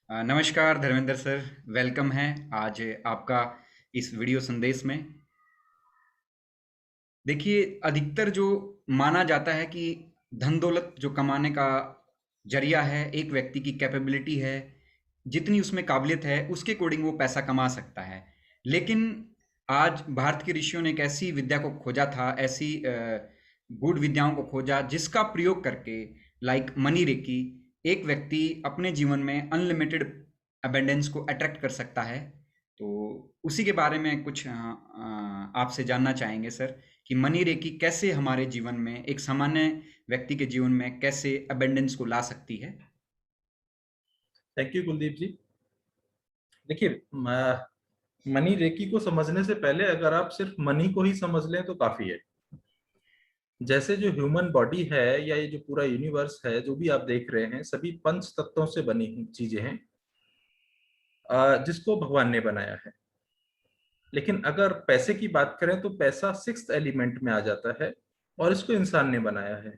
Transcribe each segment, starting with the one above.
नमस्कार Dharmendra sir, welcome है आज आपका इस वीडियो संदेश में। देखिए, अधिकतर जो माना जाता है कि धन दौलत जो कमाने का जरिया है, एक व्यक्ति की कैपेबिलिटी है, जितनी उसमें काबिलियत है उसके अकॉर्डिंग वो पैसा कमा सकता है। लेकिन आज भारत के ऋषियों ने एक ऐसी विद्या को खोजा था, ऐसी गूढ़ विद्याओं को खोजा जिसका प्रयोग करके, लाइक मनी रेकी, एक व्यक्ति अपने जीवन में अनलिमिटेड अबेंडेंस को अट्रैक्ट कर सकता है। तो उसी के बारे में कुछ आपसे जानना चाहेंगे सर, कि मनी रेकी कैसे हमारे जीवन में, एक सामान्य व्यक्ति के जीवन में कैसे अबेंडेंस को ला सकती है। थैंक यू कुलदीप जी। देखिए, मनी रेकी को समझने से पहले अगर आप सिर्फ मनी को ही समझ लें तो काफी है। जैसे जो ह्यूमन बॉडी है या ये जो पूरा यूनिवर्स है, जो भी आप देख रहे हैं, सभी पंच तत्वों से बनी हुई चीजें हैं, जिसको भगवान ने बनाया है। लेकिन अगर पैसे की बात करें तो पैसा सिक्स्थ एलिमेंट में आ जाता है और इसको इंसान ने बनाया है।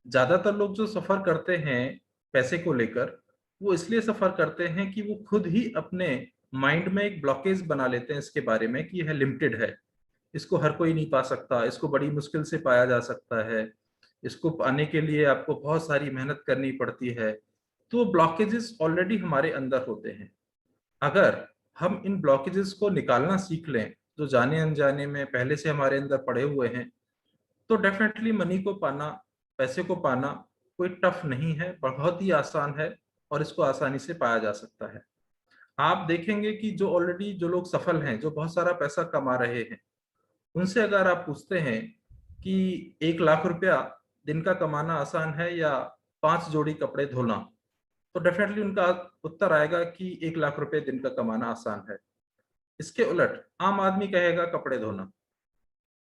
ज्यादातर लोग जो सफर करते हैं पैसे को लेकर, वो इसलिए सफर करते हैं कि वो खुद ही अपने माइंड में एक ब्लॉकेज बना लेते हैं इसके बारे में कि यह लिमिटेड है, इसको हर कोई नहीं पा सकता, इसको बड़ी मुश्किल से पाया जा सकता है, इसको पाने के लिए आपको बहुत सारी मेहनत करनी पड़ती है। तो ब्लॉकेजेस ऑलरेडी हमारे अंदर होते हैं। अगर हम इन ब्लॉकेजेस को निकालना सीख लें, जो जाने अनजाने में पहले से हमारे अंदर पड़े हुए हैं, तो डेफिनेटली मनी को पाना, पैसे को पाना कोई टफ नहीं है, बहुत ही आसान है और इसको आसानी से पाया जा सकता है। आप देखेंगे कि जो ऑलरेडी जो लोग सफल हैं, जो बहुत सारा पैसा कमा रहे हैं, उनसे अगर आप पूछते हैं कि 1 लाख रुपया दिन का कमाना आसान है या 5 जोड़ी कपड़े धोना, तो डेफिनेटली उनका उत्तर आएगा कि 1 लाख रुपए दिन का कमाना आसान है। इसके उलट आम आदमी कहेगा कपड़े धोना।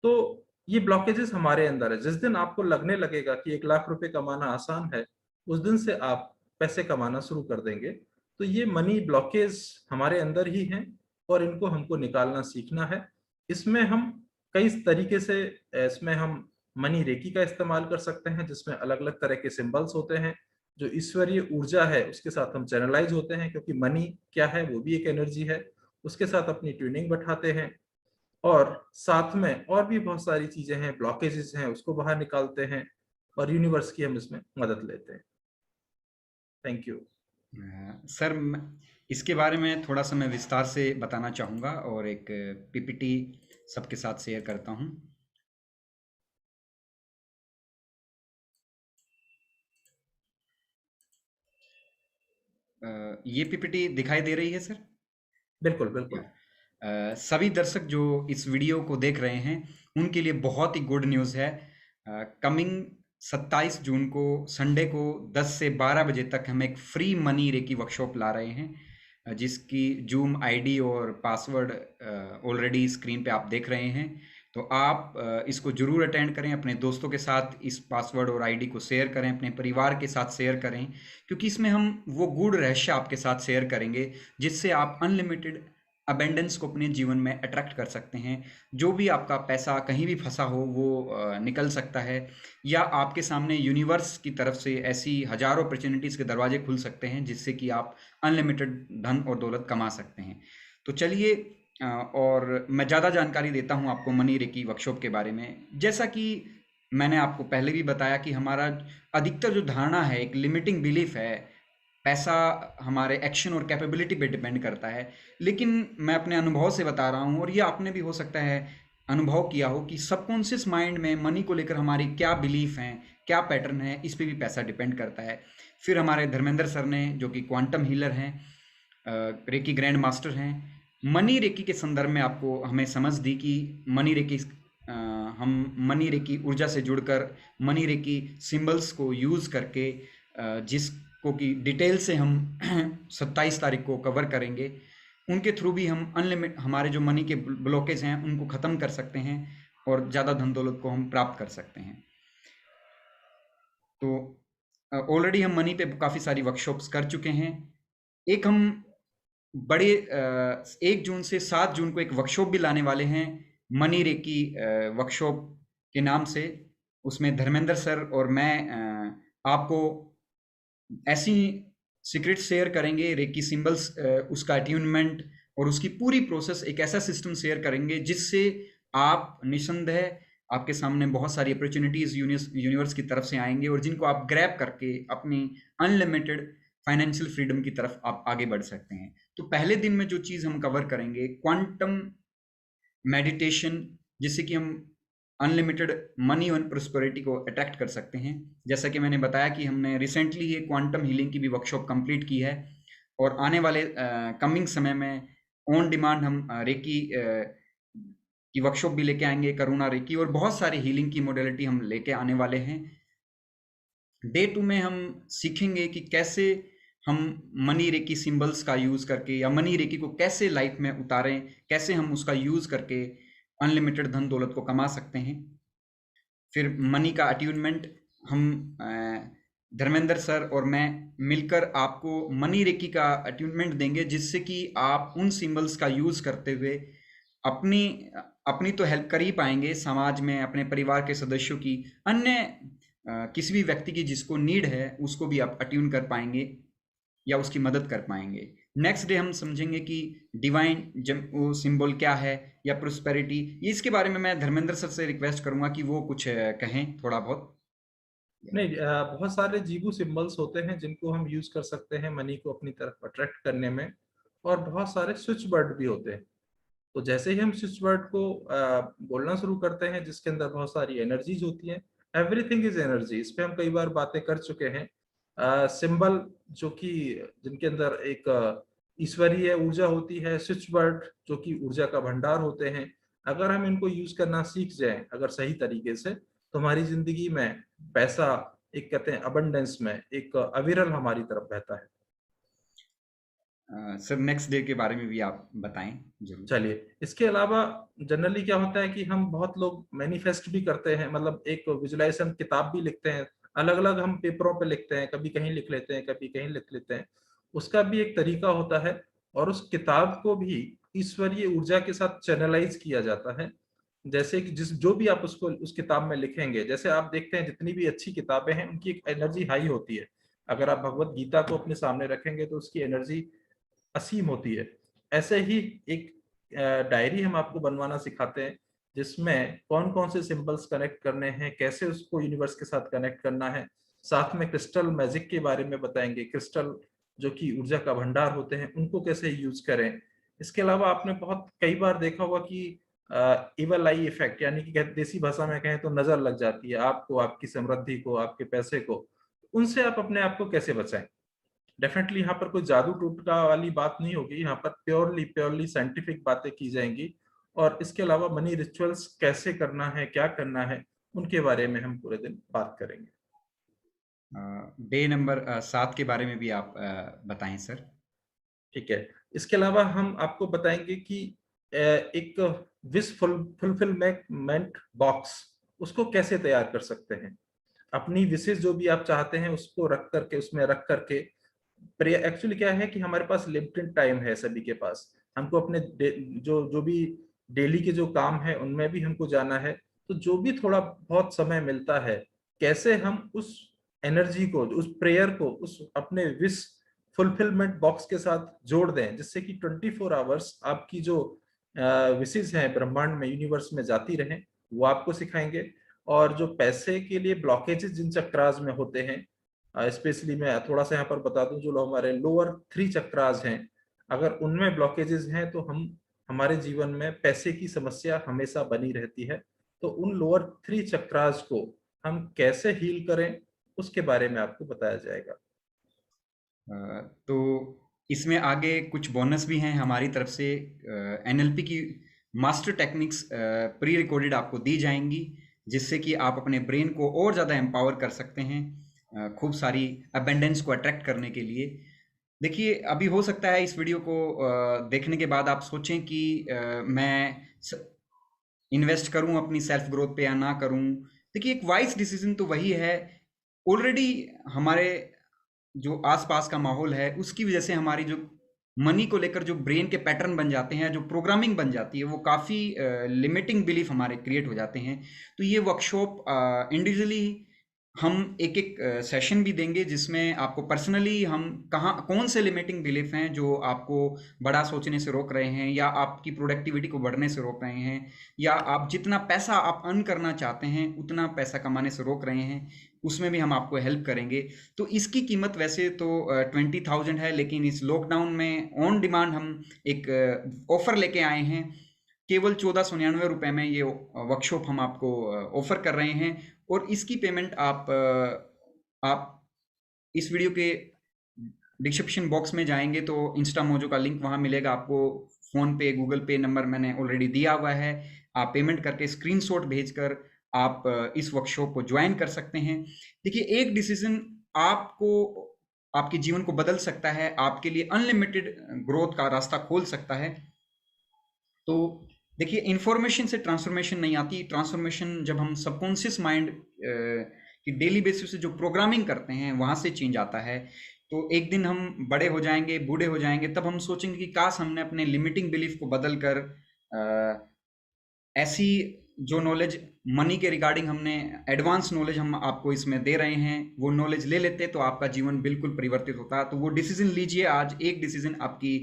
तो ये ब्लॉकेजेस हमारे अंदर है। जिस दिन आपको लगने लगेगा कि 1 लाख रुपए कमाना आसान है, उस दिन से आप पैसे कमाना शुरू कर देंगे। तो ये मनी ब्लॉकेज हमारे अंदर ही हैं और इनको हमको निकालना सीखना है। इसमें हम कई तरीके से, इसमें हम मनी रेकी का इस्तेमाल कर सकते हैं, जिसमें अलग अलग तरह के सिंबल्स होते हैं। जो ईश्वरीय ऊर्जा है उसके साथ हम चैनलाइज होते हैं, क्योंकि मनी क्या है, वो भी एक एनर्जी है। उसके साथ अपनी ट्यूनिंग बैठाते हैं और साथ में और भी बहुत सारी चीजें हैं, ब्लॉकेजेस हैं, उसको बाहर निकालते हैं और यूनिवर्स की हम इसमें मदद लेते हैं। Thank you. सर, इसके बारे में थोड़ा सा मैं विस्तार से बताना चाहूँगा और एक पीपीटी सबके साथ शेयर करता हूँ। ये पीपीटी दिखाई दे रही है सर? बिल्कुल बिल्कुल। सभी दर्शक जो इस वीडियो को देख रहे हैं उनके लिए बहुत ही गुड न्यूज़ है। कमिंग 27 जून को, संडे को 10 से 12 बजे तक हम एक फ्री मनी रेकी वर्कशॉप ला रहे हैं, जिसकी जूम आईडी और पासवर्ड ऑलरेडी स्क्रीन पे आप देख रहे हैं। तो आप इसको जरूर अटेंड करें, अपने दोस्तों के साथ इस पासवर्ड और आईडी को शेयर करें, अपने परिवार के साथ शेयर करें, क्योंकि इसमें हम वो गूढ़ रहस्य आपके साथ शेयर करेंगे जिससे आप अनलिमिटेड अबेंडेंस को अपने जीवन में अट्रैक्ट कर सकते हैं। जो भी आपका पैसा कहीं भी फंसा हो वो निकल सकता है, या आपके सामने यूनिवर्स की तरफ से ऐसी हजारों अपॉर्चुनिटीज़ के दरवाजे खुल सकते हैं जिससे कि आप अनलिमिटेड धन और दौलत कमा सकते हैं। तो चलिए, और मैं ज़्यादा जानकारी देता हूँ आपको मनी रेकी वर्कशॉप के बारे में। जैसा कि मैंने आपको पहले भी बताया कि हमारा अधिकतर जो धारणा है, एक लिमिटिंग बिलीफ है, पैसा हमारे एक्शन और कैपेबिलिटी पे डिपेंड करता है। लेकिन मैं अपने अनुभव से बता रहा हूँ, और ये आपने भी हो सकता है अनुभव किया हो, कि सबकॉन्शियस माइंड में मनी को लेकर हमारी क्या बिलीफ हैं, क्या पैटर्न है, इस पे भी पैसा डिपेंड करता है। फिर हमारे धर्मेंद्र सर ने, जो कि क्वांटम हीलर हैं, रेकी ग्रैंड मास्टर हैं, मनी रेकी के संदर्भ में आपको हमें समझ दी कि मनी रेकी, हम मनी रेकी ऊर्जा से जुड़कर मनी रेकी सिंबल्स को यूज़ करके, जिसको कि डिटेल से हम 27 तारीख को कवर करेंगे, उनके थ्रू भी हम अनलिमिट हमारे जो मनी के ब्लॉकेज हैं उनको ख़त्म कर सकते हैं और ज़्यादा धन दौलत को हम प्राप्त कर सकते हैं। तो ऑलरेडी हम मनी पे काफ़ी सारी वर्कशॉप्स कर चुके हैं। एक हम बड़े 1 जून से 7 जून को एक वर्कशॉप भी लाने वाले हैं, मनी रेकी वर्कशॉप के नाम से। उसमें धर्मेंद्र सर और मैं आपको ऐसी सीक्रेट शेयर करेंगे, रेकी सिंबल्स, उसका अट्यूनमेंट और उसकी पूरी प्रोसेस, एक ऐसा सिस्टम शेयर करेंगे जिससे आप निसंदेह, आपके सामने बहुत सारी अपॉर्चुनिटीज यूनिवर्स की तरफ से आएंगे और जिनको आप ग्रैब करके अपनी अनलिमिटेड फाइनेंशियल फ्रीडम की तरफ आप आगे बढ़ सकते हैं। तो पहले दिन में जो चीज़ हम कवर करेंगे, क्वांटम मेडिटेशन, जिससे कि हम अनलिमिटेड मनी और प्रोस्पेरिटी को अट्रैक्ट कर सकते हैं। जैसा कि मैंने बताया कि हमने रिसेंटली ये क्वांटम हीलिंग की भी वर्कशॉप कंप्लीट की है और आने वाले कमिंग समय में ऑन डिमांड हम रेकी की वर्कशॉप भी लेके आएंगे, करुणा रेकी, और बहुत सारी हीलिंग की मॉडलिटी हम लेके आने वाले हैं। डे 2 में हम सीखेंगे कि कैसे हम मनी रेकी सिंबल्स का यूज़ करके या मनी रेकी को कैसे लाइफ में उतारें, कैसे हम उसका यूज़ करके अनलिमिटेड धन दौलत को कमा सकते हैं। फिर मनी का अट्यूनमेंट, हम धर्मेंद्र सर और मैं मिलकर आपको मनी रेकी का अट्यूनमेंट देंगे, जिससे कि आप उन सिंबल्स का यूज़ करते हुए अपनी अपनी तो हेल्प कर ही पाएंगे, समाज में अपने परिवार के सदस्यों की, अन्य किसी भी व्यक्ति की जिसको नीड है उसको भी आप अट्यून कर पाएंगे या उसकी मदद कर पाएंगे। नेक्स्ट डे हम समझेंगे कि डिवाइन वो सिंबल क्या है या प्रोस्पेरिटी, ये इसके बारे में मैं धर्मेंद्र सर से रिक्वेस्ट करूंगा कि वो कुछ कहें थोड़ा बहुत। नहीं, बहुत सारे जीबू सिंबल्स होते हैं जिनको हम यूज कर सकते हैं मनी को अपनी तरफ अट्रैक्ट करने में, और बहुत सारे स्विच वर्ड भी होते हैं। तो जैसे ही हम स्विच वर्ड को बोलना शुरू करते हैं जिसके अंदर बहुत सारी एनर्जीज होती हैं, एवरीथिंग इज एनर्जी, इस पे हम कई बार बातें कर चुके हैं। सिंबल जो कि जिनके अंदर एक ईश्वरीय ऊर्जा होती है, स्विच वर्ड जो कि ऊर्जा का भंडार होते हैं, अगर हम इनको यूज करना सीख जाएं अगर सही तरीके से, तो हमारी जिंदगी में पैसा, एक कहते हैं अबंडेंस में, एक अविरल हमारी तरफ बहता है। सर नेक्स्ट डे के बारे में भी आप बताएं जरूर। चलिए, इसके अलावा जनरली क्या होता है कि हम बहुत लोग मैनिफेस्ट भी करते हैं, मतलब एक विजुलाइजेशन किताब भी लिखते हैं, अलग अलग हम पेपरों पे लिखते हैं, कभी कहीं लिख लेते हैं, कभी कहीं लिख लेते हैं। उसका भी एक तरीका होता है, और उस किताब को भी ईश्वरीय ऊर्जा के साथ चैनलाइज किया जाता है। जैसे कि जिस जो भी आप उसको उस किताब में लिखेंगे, जैसे आप देखते हैं जितनी भी अच्छी किताबें हैं उनकी एक एनर्जी हाई होती है। अगर आप भगवत गीता को अपने सामने रखेंगे तो उसकी एनर्जी असीम होती है। ऐसे ही एक डायरी हम आपको बनवाना सिखाते हैं जिसमें कौन कौन से सिंबल्स कनेक्ट करने हैं, कैसे उसको यूनिवर्स के साथ कनेक्ट करना है। साथ में क्रिस्टल मैजिक के बारे में बताएंगे, क्रिस्टल जो कि ऊर्जा का भंडार होते हैं उनको कैसे यूज करें। इसके अलावा आपने बहुत कई बार देखा होगा कि इवल आई इफेक्ट, यानी कि देसी भाषा में कहें तो नजर लग जाती है आपको, आपकी समृद्धि को, आपके पैसे को, उनसे आप अपने आप को कैसे बचाएं। डेफिनेटली यहाँ पर कोई जादू टोटका वाली बात नहीं होगी, यहाँ पर प्योरली प्योरली साइंटिफिक बातें की जाएंगी। और इसके अलावा मनी रिचुअल्स कैसे करना है, क्या करना है, उनके बारे में हम पूरे दिन बात करेंगे। डे नंबर 7 के बारे में भी आप बताएं सर। ठीक है, इसके अलावा हम आपको बताएंगे कि एक विश फुलफिलमेंट बॉक्स, उसको कैसे तैयार कर सकते हैं। अपनी विशेष जो भी आप चाहते हैं उसको रख करके, उसमें रख करके, एक्चुअली क्या है कि हमारे पास लिमिटेड टाइम है सभी के पास, हमको अपने जो जो भी डेली के जो काम है उनमें भी हमको जाना है। तो जो भी थोड़ा बहुत समय मिलता है, कैसे हम उस एनर्जी को, उस प्रेयर को, उस अपने विश फुलफिलमेंट बॉक्स के साथ जोड़ दें, जिससे कि 24 आवर्स आपकी जो विशेष हैं ब्रह्मांड में, यूनिवर्स में जाती रहें, वो आपको सिखाएंगे। और जो पैसे के लिए ब्लॉकेजेस जिन चक्रास में होते हैं, स्पेशली मैं थोड़ा सा यहाँ पर बता दूं, जो हमारे लोअर 3 चक्रास हैं, अगर उनमें ब्लॉकेजेस हैं तो हम, हमारे जीवन में पैसे की समस्या हमेशा बनी रहती है। तो उन लोअर 3 चक्रास को हम कैसे हील करें, उसके बारे में आपको बताया जाएगा। तो इसमें आगे कुछ बोनस भी हैं हमारी तरफ से। एनएलपी की मास्टर टेक्निक्स प्री रिकॉर्डेड आपको दी जाएंगी, जिससे कि आप अपने ब्रेन को और ज़्यादा एम्पावर कर सकते हैं खूब सारी अबेंडेंस को अट्रैक्ट करने के लिए। देखिए, अभी हो सकता है इस वीडियो को देखने के बाद आप सोचें कि मैं इन्वेस्ट करूं अपनी सेल्फ ग्रोथ पे या ना करूं। देखिए, एक वाइज डिसीजन तो वही है, ऑलरेडी हमारे जो आसपास का माहौल है उसकी वजह से हमारी जो मनी को लेकर जो ब्रेन के पैटर्न बन जाते हैं, जो प्रोग्रामिंग बन जाती है, वो काफ़ी लिमिटिंग बिलीफ हमारे क्रिएट हो जाते हैं। तो ये वर्कशॉप इंडिविजुअली हम एक एक सेशन भी देंगे जिसमें आपको पर्सनली हम कहाँ कौन से लिमिटिंग बिलीफ हैं जो आपको बड़ा सोचने से रोक रहे हैं, या आपकी प्रोडक्टिविटी को बढ़ने से रोक रहे हैं, या आप जितना पैसा आप अर्न करना चाहते हैं उतना पैसा कमाने से रोक रहे हैं, उसमें भी हम आपको हेल्प करेंगे। तो इसकी कीमत वैसे तो 20,000 है, लेकिन इस लॉकडाउन में ऑन डिमांड हम एक ऑफर लेके आए हैं। केवल 1499 रुपये में ये वर्कशॉप हम आपको ऑफर कर रहे हैं। और इसकी पेमेंट आप इस वीडियो के डिस्क्रिप्शन बॉक्स में जाएंगे तो इंस्टा मोजो का लिंक वहाँ मिलेगा आपको। फ़ोन पे गूगल पे नंबर मैंने ऑलरेडी दिया हुआ है। आप पेमेंट करके स्क्रीनशॉट भेजकर आप इस वर्कशॉप को ज्वाइन कर सकते हैं। देखिए, एक डिसीजन आपको आपके जीवन को बदल सकता है, आपके लिए अनलिमिटेड ग्रोथ का रास्ता खोल सकता है। तो देखिए, इंफॉर्मेशन से ट्रांसफॉर्मेशन नहीं आती। ट्रांसफॉर्मेशन जब हम सबकॉन्शियस माइंड की डेली बेसिस से जो प्रोग्रामिंग करते हैं वहाँ से चेंज आता है। तो एक दिन हम बड़े हो जाएंगे, बूढ़े हो जाएंगे, तब हम सोचेंगे कि काश हमने अपने लिमिटिंग बिलीफ को बदल कर ऐसी जो नॉलेज मनी के रिगार्डिंग हमने एडवांस नॉलेज हम आपको इसमें दे रहे हैं वो नॉलेज ले लेते, तो आपका जीवन बिल्कुल परिवर्तित होता। तो वो डिसीजन लीजिए आज। एक डिसीजन आपकी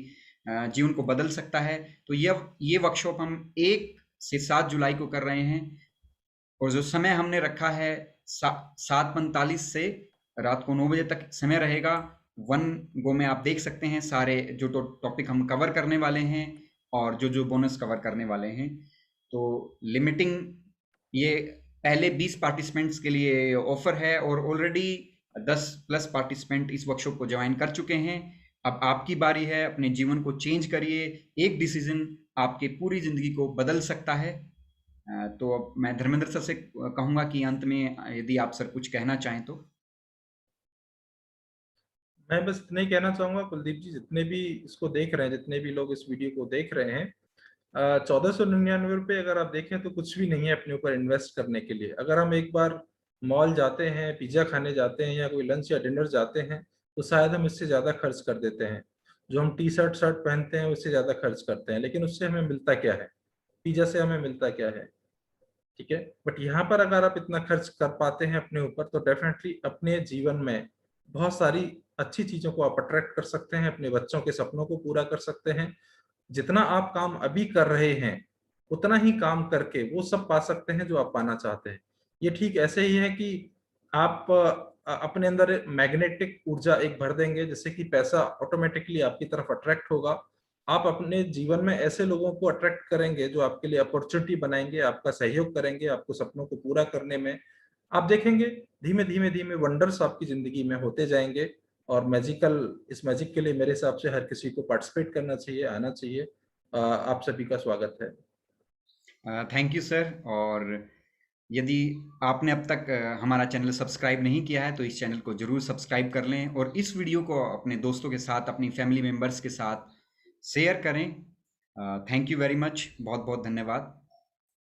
जीवन को बदल सकता है। तो ये वर्कशॉप हम 1 से 7 जुलाई को कर रहे हैं, और जो समय हमने रखा है 7:45 से रात को 9 बजे तक समय रहेगा। वन गो में आप देख सकते हैं सारे जो टॉपिक हम कवर करने वाले हैं और जो जो बोनस कवर करने वाले हैं। तो लिमिटिंग ये पहले 20 पार्टिसिपेंट्स के लिए ऑफर है, और ऑलरेडी 10 प्लस पार्टिसिपेंट इस वर्कशॉप को ज्वाइन कर चुके हैं। अब आपकी बारी है, अपने जीवन को चेंज करिए। एक डिसीजन आपकी पूरी जिंदगी को बदल सकता है। तो अब मैं धर्मेंद्र सर से कहूंगा कि अंत में यदि आप सर कुछ कहना चाहें तो। मैं बस इतना ही कहना चाहूंगा कुलदीप जी, जितने भी इसको देख रहे हैं, जितने भी लोग इस वीडियो को देख रहे हैं, 1499 रुपये अगर आप देखें तो कुछ भी नहीं है अपने ऊपर इन्वेस्ट करने के लिए। अगर हम एक बार मॉल जाते हैं, पिज्जा खाने जाते हैं या कोई लंच या डिनर जाते हैं तो शायद हम इससे ज्यादा खर्च कर देते हैं। जो हम टी शर्ट शर्ट पहनते हैं उससे ज्यादा खर्च करते हैं, लेकिन उससे हमें मिलता क्या है? पिज्जा से हमें मिलता क्या है? ठीक है। बट यहाँ पर अगर आप इतना खर्च कर पाते हैं अपने ऊपर तो डेफिनेटली अपने जीवन में बहुत सारी अच्छी चीजों को आप अट्रैक्ट कर सकते हैं, अपने बच्चों के सपनों को पूरा कर सकते हैं। जितना आप काम अभी कर रहे हैं उतना ही काम करके वो सब पा सकते हैं जो आप पाना चाहते हैं। ये ठीक ऐसे ही है कि आप अपने अंदर मैग्नेटिक ऊर्जा एक भर देंगे जिससे कि पैसा ऑटोमेटिकली आपकी तरफ अट्रैक्ट होगा। आप अपने जीवन में ऐसे लोगों को अट्रैक्ट करेंगे जो आपके लिए अपॉर्चुनिटी बनाएंगे, आपका सहयोग करेंगे, आपको सपनों को पूरा करने में। आप देखेंगे धीमे धीमे धीमे वंडर्स आपकी जिंदगी में होते जाएंगे। और इस मैजिक के लिए मेरे हिसाब से हर किसी को पार्टिसिपेट करना चाहिए, आना चाहिए। आप सभी का स्वागत है। Thank you sir. और यदि आपने अब तक हमारा चैनल सब्सक्राइब नहीं किया है तो इस चैनल को जरूर सब्सक्राइब कर लें, और इस वीडियो को अपने दोस्तों के साथ, अपनी फैमिली मेम्बर्स के साथ शेयर करें। Thank you very much. बहुत बहुत धन्यवाद।